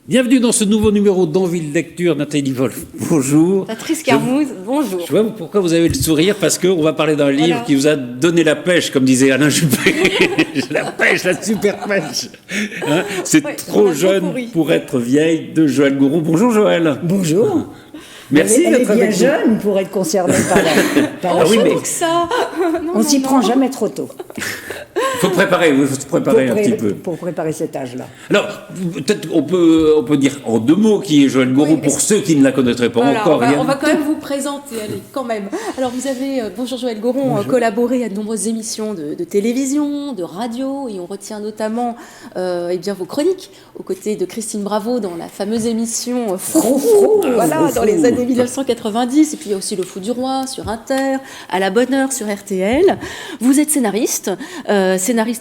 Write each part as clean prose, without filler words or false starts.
Bienvenue dans ce nouveau numéro d'Envie de Lecture. Nathalie Wolf, bonjour. Patrice Carmouze, bonjour. Je vois pourquoi vous avez le sourire, parce qu'on va parler d'un livre qui vous a donné la pêche, comme disait Alain Juppé. La pêche, la super pêche. Hein, c'est trop jeune pour être vieille, de Joëlle Gouron. Bonjour Joëlle. Bonjour. Merci elle est d'être avec bien jeune pour être concernée par la oui, mais que ça. On s'y prend jamais trop tôt. Il faut se préparer un petit peu. Pour préparer cet âge-là. Alors, peut-être on peut dire en deux mots qui est Joëlle Gouron, pour ceux qui ne la connaîtraient pas encore. On va quand même vous présenter, allez, quand même. Alors, vous avez, bonjour Joëlle Gouron, collaboré à de nombreuses émissions de télévision, de radio, et on retient notamment vos chroniques aux côtés de Christine Bravo dans la fameuse émission Frou, dans les années 1990, et puis il y a aussi Le Fou du Roi sur Inter, À la bonne heure sur RTL. Vous êtes scénariste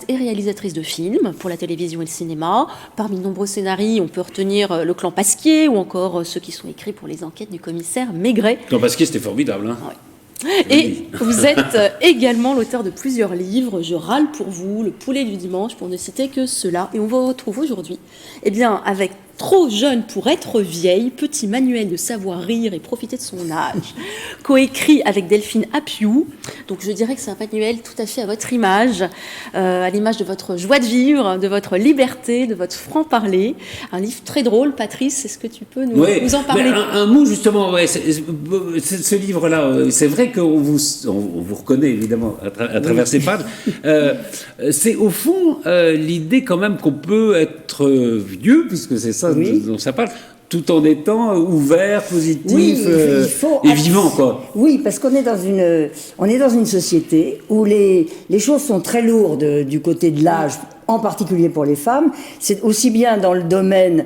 et réalisatrice de films pour la télévision et le cinéma. Parmi de nombreux scénarios, on peut retenir Le Clan Pasquier ou encore ceux qui sont écrits pour les enquêtes du commissaire Maigret. Le Clan Pasquier, c'était formidable. Hein. Ouais. Et vous êtes également l'auteur de plusieurs livres, Je râle pour vous, Le poulet du dimanche, pour ne citer que cela. Et on vous retrouve aujourd'hui avec Trop jeune pour être vieille, petit manuel de savoir rire et profiter de son âge, coécrit avec Delphine Appiou. Donc je dirais que c'est un manuel tout à fait à votre image, à l'image de votre joie de vivre, de votre liberté, de votre franc-parler. Un livre très drôle, Patrice, est-ce que tu peux nous en parler? Un mot justement, ce livre-là, c'est vrai qu'on vous reconnaît évidemment à travers ces pages. C'est au fond l'idée quand même qu'on peut être vieux, puisque c'est ça dont ça parle, tout en étant ouvert, positif et vivant, quoi. Oui, parce qu'on est dans une société où les choses sont très lourdes du côté de l'âge, en particulier pour les femmes. C'est aussi bien dans le domaine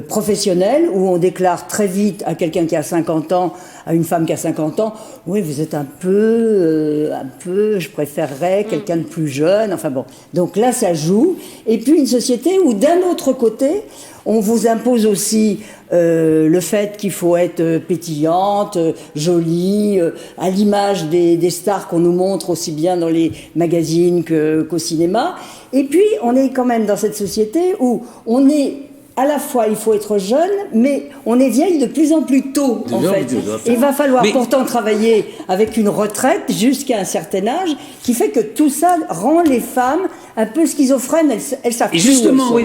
professionnel, où on déclare très vite à quelqu'un qui a 50 ans, à une femme qui a 50 ans, oui, vous êtes un peu, je préférerais quelqu'un de plus jeune, enfin bon. Donc là, ça joue. Et puis une société où, d'un autre côté, on vous impose aussi le fait qu'il faut être pétillante, jolie, à l'image des stars qu'on nous montre aussi bien dans les magazines qu'au cinéma. Et puis, on est quand même dans cette société où on est à la fois, il faut être jeune, mais on est vieille de plus en plus tôt, en fait. Et il va falloir pourtant travailler avec une retraite jusqu'à un certain âge, qui fait que tout ça rend les femmes un peu schizophrènes. Elles savent plus. Et justement,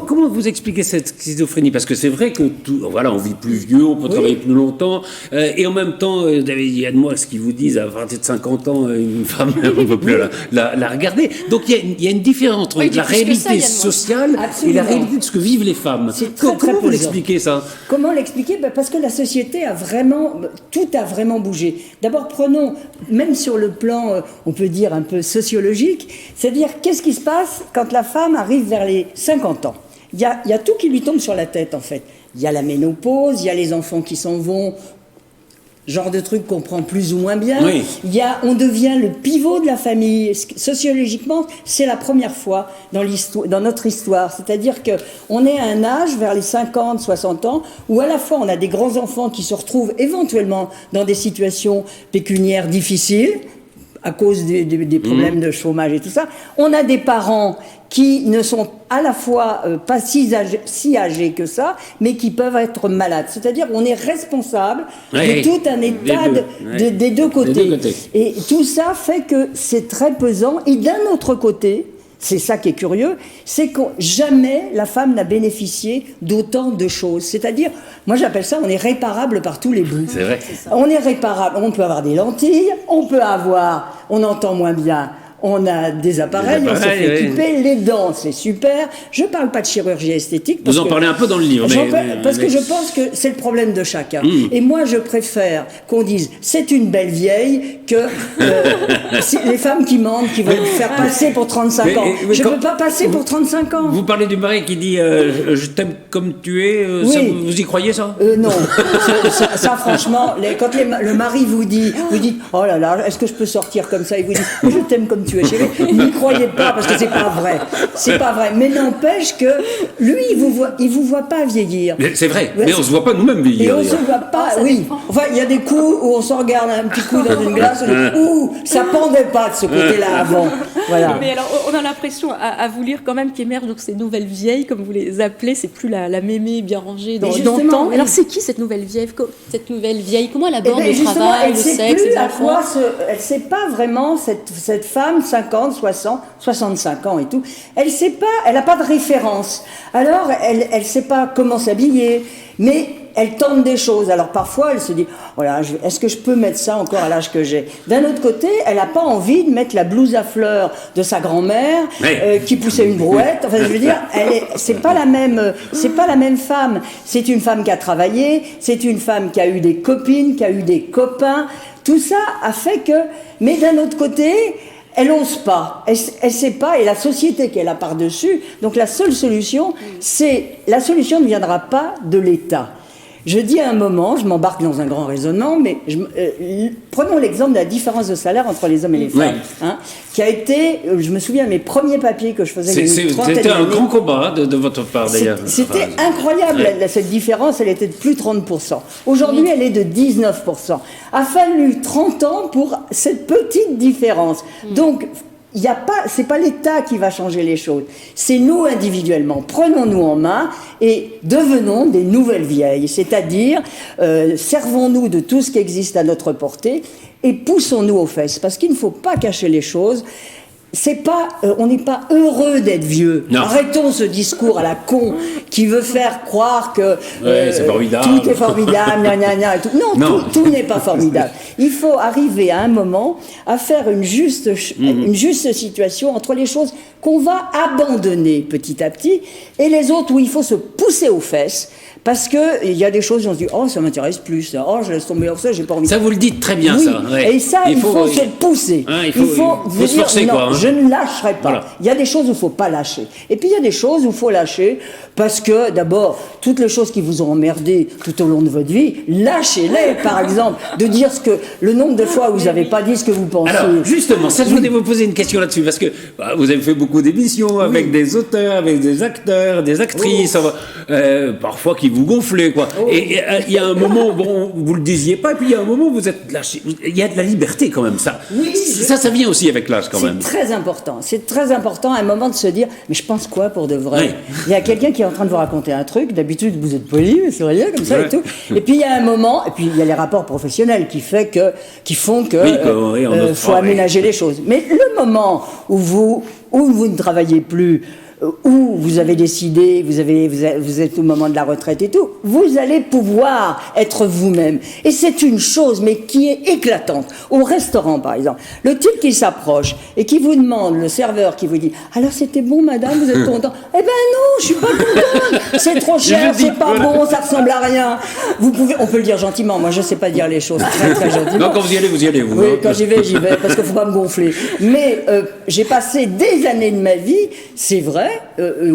comment vous expliquez cette schizophrénie? Parce que c'est vrai que on vit plus vieux, on peut travailler plus longtemps, et en même temps, il y a de moi ce qu'ils vous disent, à partir de 50 ans, une femme, on ne peut plus la regarder. Donc il y a une différence entre la réalité sociale et la réalité de ce que vivent les femmes. Comment vous l'expliquez ça? Comment l'expliquer? Parce que la société tout a vraiment bougé. D'abord, prenons, même sur le plan, on peut dire un peu sociologique, c'est-à-dire qu'est-ce qui se passe quand la femme arrive vers les 50 ans? Il y a tout qui lui tombe sur la tête, en fait. Il y a la ménopause, il y a les enfants qui s'en vont, genre de truc qu'on prend plus ou moins bien. Oui. On devient le pivot de la famille. Sociologiquement, c'est la première fois dans notre histoire. C'est-à-dire qu'on est à un âge, vers les 50, 60 ans, où à la fois on a des grands-enfants qui se retrouvent éventuellement dans des situations pécuniaires difficiles, à cause des problèmes de chômage et tout ça. On a des parents qui ne sont à la fois pas si âgés que ça, mais qui peuvent être malades. C'est-à-dire qu'on est responsable de tout un état des deux côtés. Et tout ça fait que c'est très pesant. Et d'un autre côté, c'est ça qui est curieux, c'est que jamais la femme n'a bénéficié d'autant de choses. C'est-à-dire, moi j'appelle ça, on est réparable par tous les bouts. C'est vrai. On est réparable, on peut avoir des lentilles, on entend moins bien, on a des appareils, on se fait équiper, les dents, c'est super. Je ne parle pas de chirurgie esthétique. Vous en parlez un peu dans le livre. Parce que je pense que c'est le problème de chacun. Et moi, je préfère qu'on dise c'est une belle vieille que les femmes qui mentent, qui veulent faire passer pour 35 ans. Je ne veux pas passer pour 35 ans. Vous parlez du mari qui dit je t'aime comme tu es. Ça, vous y croyez ça? Non. ça, franchement, quand le mari vous dit oh là là, est-ce que je peux sortir comme ça? Il vous dit je t'aime comme tuer chez lui. N'y croyez pas, parce que c'est pas vrai. C'est pas vrai. Mais n'empêche que lui, il vous voit pas vieillir. C'est vrai, mais on se voit pas nous-mêmes Et vieillir. on se voit pas, oui. Enfin, il y a des coups où on se regarde un petit coup dans une glace, ouh, ça pendait pas de ce côté-là avant. Voilà. Mais alors, on a l'impression, à vous lire quand même, qu'émergent donc ces nouvelles vieilles, comme vous les appelez, c'est plus la mémé bien rangée dans le temps. Oui. Alors, c'est qui cette nouvelle vieille? Comment elle aborde le Justement, travail, elle le sait sexe, plus les à enfants? quoi elle sait pas vraiment, cette femme, 50, 60, 65 ans et tout, elle sait pas, elle a pas de référence. Alors, elle sait pas comment s'habiller, mais elle tente des choses. Alors parfois, elle se dit, voilà, est-ce que je peux mettre ça encore à l'âge que j'ai? D'un autre côté, elle n'a pas envie de mettre la blouse à fleurs de sa grand-mère qui poussait une brouette. Enfin, je veux dire, c'est pas la même femme. C'est une femme qui a travaillé, c'est une femme qui a eu des copines, qui a eu des copains. Tout ça a fait que, mais d'un autre côté, elle n'ose pas, elle sait pas, et la société qu'elle a par-dessus, donc la solution ne viendra pas de l'État. Je dis à un moment, je m'embarque dans un grand raisonnement, mais prenons l'exemple de la différence de salaire entre les hommes et les femmes, qui a été, je me souviens, mes premiers papiers que je faisais il y a une trentaine d'années. C'était un grand combat de votre part, d'ailleurs. C'était incroyable, cette différence, elle était de plus de 30%. Aujourd'hui, elle est de 19%. A fallu 30 ans pour cette petite différence. Donc, c'est pas l'État qui va changer les choses. C'est nous individuellement. Prenons-nous en main et devenons des nouvelles vieilles. C'est-à-dire, servons-nous de tout ce qui existe à notre portée et poussons-nous aux fesses. Parce qu'il ne faut pas cacher les choses. On n'est pas heureux d'être vieux. Non. Arrêtons ce discours à la con qui veut faire croire que c'est formidable. Tout est formidable, et tout. Non. Tout n'est pas formidable. Il faut arriver à un moment à faire une juste situation entre les choses qu'on va abandonner petit à petit et les autres où il faut se pousser aux fesses. Parce que il y a des choses où on se dit ça m'intéresse plus, ça. Je laisse tomber ça, j'ai pas envie. Ça vous le dites très bien, ça. Ouais. Et ça, il faut se pousser. Il faut se forcer, non, quoi. Je ne lâcherai pas. Voilà. Il y a des choses où il faut pas lâcher. Et puis il y a des choses où il faut lâcher parce que d'abord toutes les choses qui vous ont emmerdé tout au long de votre vie, lâchez-les. Par exemple, de dire le nombre de fois où vous n'avez pas dit ce que vous pensez. Alors justement, ça je voulais vous poser une question là-dessus parce que vous avez fait beaucoup d'émissions avec des auteurs, avec des acteurs, des actrices, parfois qui vous gonflez, quoi. Et il y a un moment, vous le disiez pas, et puis il y a un moment où vous êtes lâché. Il y a de la liberté quand même, ça. Oui, ça vient aussi avec l'âge quand même. C'est très important. C'est très important à un moment de se dire, mais je pense quoi pour de vrai? Il y a quelqu'un qui est en train de vous raconter un truc. D'habitude, vous êtes poli, vous souriez comme ça et tout. Et puis il y a un moment, et puis il y a les rapports professionnels qui font que faut aménager les choses. Mais le moment où vous ne travaillez plus, où vous avez décidé, vous êtes au moment de la retraite et tout, vous allez pouvoir être vous-même. Et c'est une chose, mais qui est éclatante. Au restaurant, par exemple, le type qui s'approche et qui vous demande, le serveur qui vous dit « Alors c'était bon, madame, vous êtes content ?» Eh ben non, je suis pas contente. C'est trop cher, c'est pas bon, ça ressemble à rien. On peut le dire gentiment. Moi, je sais pas dire les choses très, très gentiment. Non, quand vous y allez, vous. Oui, quand j'y vais, parce qu'il faut pas me gonfler. Mais j'ai passé des années de ma vie, c'est vrai,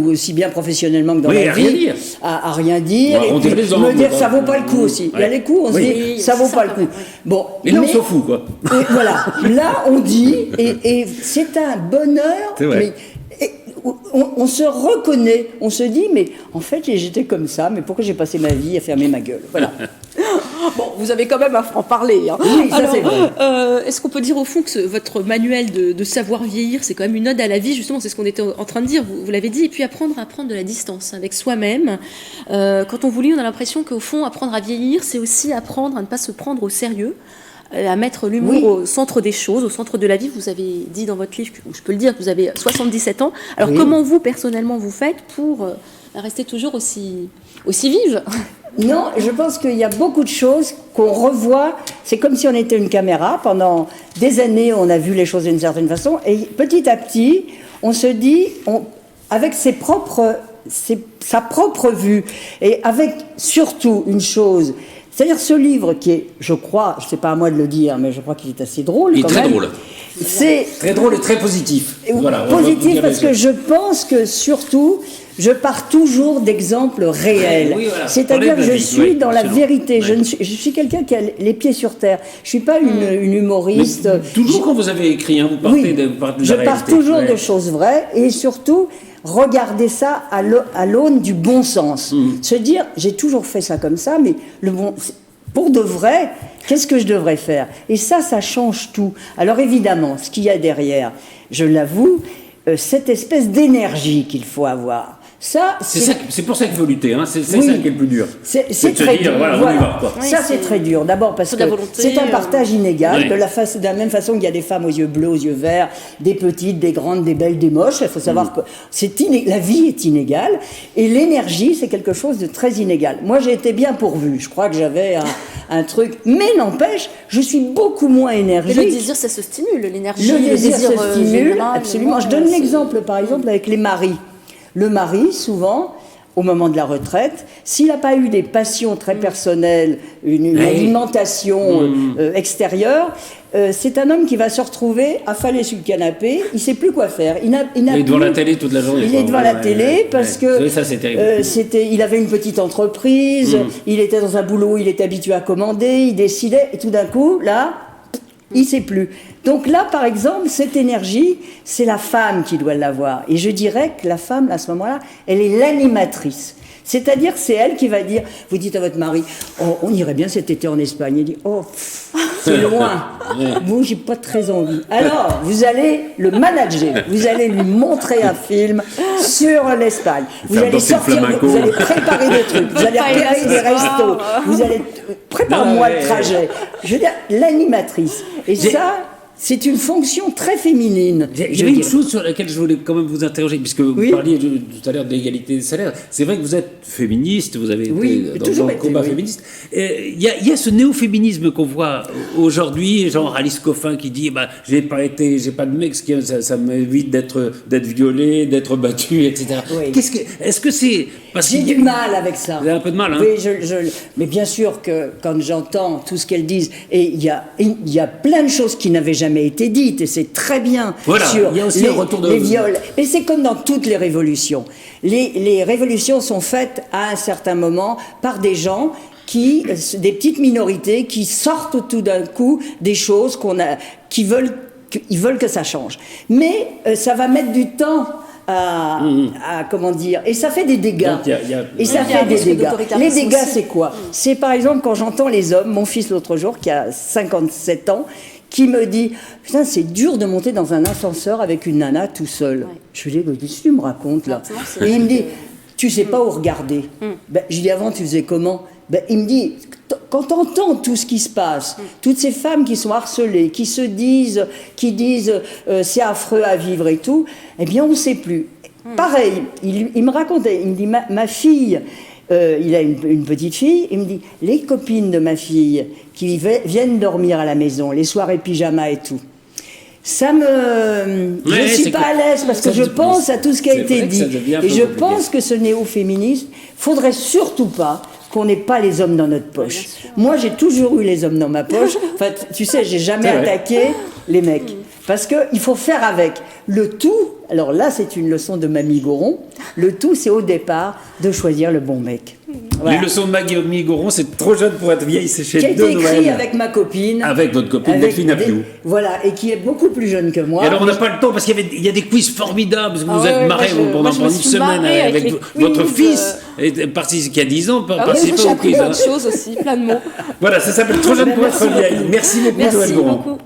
aussi bien professionnellement que dans la vie, à rien dire, et puis me dire que ça vaut pas le coup aussi. Il y a les coups, on se dit ça vaut pas le coup. Bon, mais là on s'en fout, quoi. Et voilà, là on dit, et c'est un bonheur, mais on se reconnaît, on se dit, mais en fait j'étais comme ça, mais pourquoi j'ai passé ma vie à fermer ma gueule? Voilà. Bon, vous avez quand même un franc-parler. Hein. Oui, ça c'est vrai. Est-ce qu'on peut dire au fond que votre manuel de savoir vieillir, c'est quand même une ode à la vie, justement, c'est ce qu'on était en train de dire, vous l'avez dit, et puis apprendre de la distance avec soi-même. Quand on vous lit, on a l'impression qu'au fond, apprendre à vieillir, c'est aussi apprendre à ne pas se prendre au sérieux, à mettre l'humour au centre des choses, au centre de la vie. Vous avez dit dans votre livre, je peux le dire, que vous avez 77 ans. Alors comment vous, personnellement, vous faites pour rester toujours aussi vive? Non, je pense qu'il y a beaucoup de choses qu'on revoit. C'est comme si on était une caméra. Pendant des années, on a vu les choses d'une certaine façon. Et petit à petit, on se dit, avec sa propre vue, et avec surtout une chose, c'est-à-dire ce livre qui est, je crois, c'est pas à moi de le dire, mais je crois qu'il est assez drôle. Il est très drôle. C'est très drôle et très positif. Voilà, positif parce que je pense que surtout, Je pars toujours d'exemples réels. Oui, voilà. C'est-à-dire que je suis dans la absolument. vérité. Ouais. Je suis quelqu'un qui a les pieds sur terre. Je suis pas une humoriste. Mais toujours quand vous avez écrit, hein, vous partez Oui, de la je pars réalité. toujours Ouais. de choses vraies et surtout regarder ça à l'aune du bon sens. Se dire, j'ai toujours fait ça comme ça, mais pour de vrai, qu'est-ce que je devrais faire? Et ça change tout. Alors évidemment, ce qu'il y a derrière, je l'avoue, cette espèce d'énergie qu'il faut avoir. Ça, c'est pour ça qu'il faut lutter, hein. C'est Oui. ça qui est le plus dur. C'est de se très dire, dur. voilà, on y va, quoi. Oui, Ça, c'est très dur. D'abord parce faut que de la volonté, c'est un partage inégal. Oui. De la même façon qu'il y a des femmes aux yeux bleus, aux yeux verts, des petites, des grandes, des belles, des moches. Il faut savoir que la vie est inégale. Et l'énergie, c'est quelque chose de très inégal. Moi, j'ai été bien pourvue. Je crois que j'avais un truc. Mais n'empêche, je suis beaucoup moins Et énergique. le désir, ça se stimule, l'énergie, Le désir se stimule, général, absolument. Je donne l'exemple, par exemple, avec les maris. Le mari, souvent, au moment de la retraite, s'il n'a pas eu des passions très personnelles, une alimentation extérieure, c'est un homme qui va se retrouver affalé sur le canapé, il ne sait plus quoi faire. Il est devant la télé toute la journée. Il est devant la télé parce que ça, c'est terrible. il avait une petite entreprise, il était dans un boulot, il était habitué à commander, il décidait, et tout d'un coup, là, il ne sait plus. Donc là, par exemple, cette énergie, c'est la femme qui doit l'avoir. Et je dirais que la femme, à ce moment-là, elle est l'animatrice. C'est-à-dire, c'est elle qui va dire, vous dites à votre mari, oh, on irait bien cet été en Espagne. Il dit, oh, c'est loin. Moi, j'ai pas très envie. Alors, vous allez le manager. Vous allez lui montrer un film sur l'Espagne. Vous allez sortir, vous allez préparer des trucs. Vous allez repérer des restos. Vous allez prépare-moi le trajet. Je veux dire, l'animatrice. Et ça, c'est une fonction très féminine. J'avais une chose sur laquelle je voulais quand même vous interroger, puisque vous parliez tout à l'heure de l'égalité des salaires. C'est vrai que vous êtes féministe, vous avez été dans le combat féministe. Il y a ce néo-féminisme qu'on voit aujourd'hui, genre Alice Coffin qui dit j'ai pas de mec, ça m'évite d'être violée, d'être battue, etc. Oui. Est-ce que c'est parce J'ai du mal avec ça. Vous avez un peu de mal, hein? Oui, mais bien sûr que quand j'entends tout ce qu'elles disent, et il y a plein de choses qui n'avaient jamais été dites, et c'est très bien sur il y a aussi les viols. Mais c'est comme dans toutes les révolutions. Les révolutions sont faites à un certain moment par des gens des petites minorités qui sortent tout d'un coup des choses qui veulent que ça change. Mais ça va mettre du temps à comment dire, et ça fait des dégâts. Donc, et ça fait des dégâts. Les dégâts, c'est quoi? C'est par exemple quand j'entends les hommes, mon fils l'autre jour qui a 57 ans, qui me dit putain, c'est dur de monter dans un ascenseur avec une nana tout seul. Ouais. Je lui dis qu'est-ce que tu me racontes là? Et il me dit tu sais pas où regarder. Je lui dis avant tu faisais comment? Il me dit quand tu entends tout ce qui se passe, toutes ces femmes qui sont harcelées, qui disent c'est affreux à vivre et tout, eh bien on ne sait plus. Pareil, il me racontait, il me dit ma fille, il a une petite fille, il me dit les copines de ma fille qui viennent dormir à la maison, les soirées pyjama et tout. Je ne suis pas à l'aise parce que je pense à tout ce qui a été dit. Et je pense que ce néo-féminisme, faudrait surtout pas qu'on n'ait pas les hommes dans notre poche. Moi, j'ai toujours eu les hommes dans ma poche. Enfin, tu sais, j'ai jamais attaqué les mecs. Parce qu'il faut faire avec. Le tout, alors là, c'est une leçon de Mamie Goron, le tout, c'est au départ de choisir le bon mec. Voilà. Les leçons de Mamie Goron, c'est trop jeune pour être vieille, c'est chez qui a été écrit avec ma copine. Avec votre copine Delphine Apiou. Voilà, et qui est beaucoup plus jeune que moi. Et alors, on n'a pas le temps, parce qu'il y a des quiz formidables, parce que vous êtes marrés pendant une semaine avec votre fils, qui a 10 ans, participé au quiz. Plein de choses aussi, plein de mots. Voilà, ça s'appelle Trop jeune pour être vieille. Merci beaucoup, Joël Goron.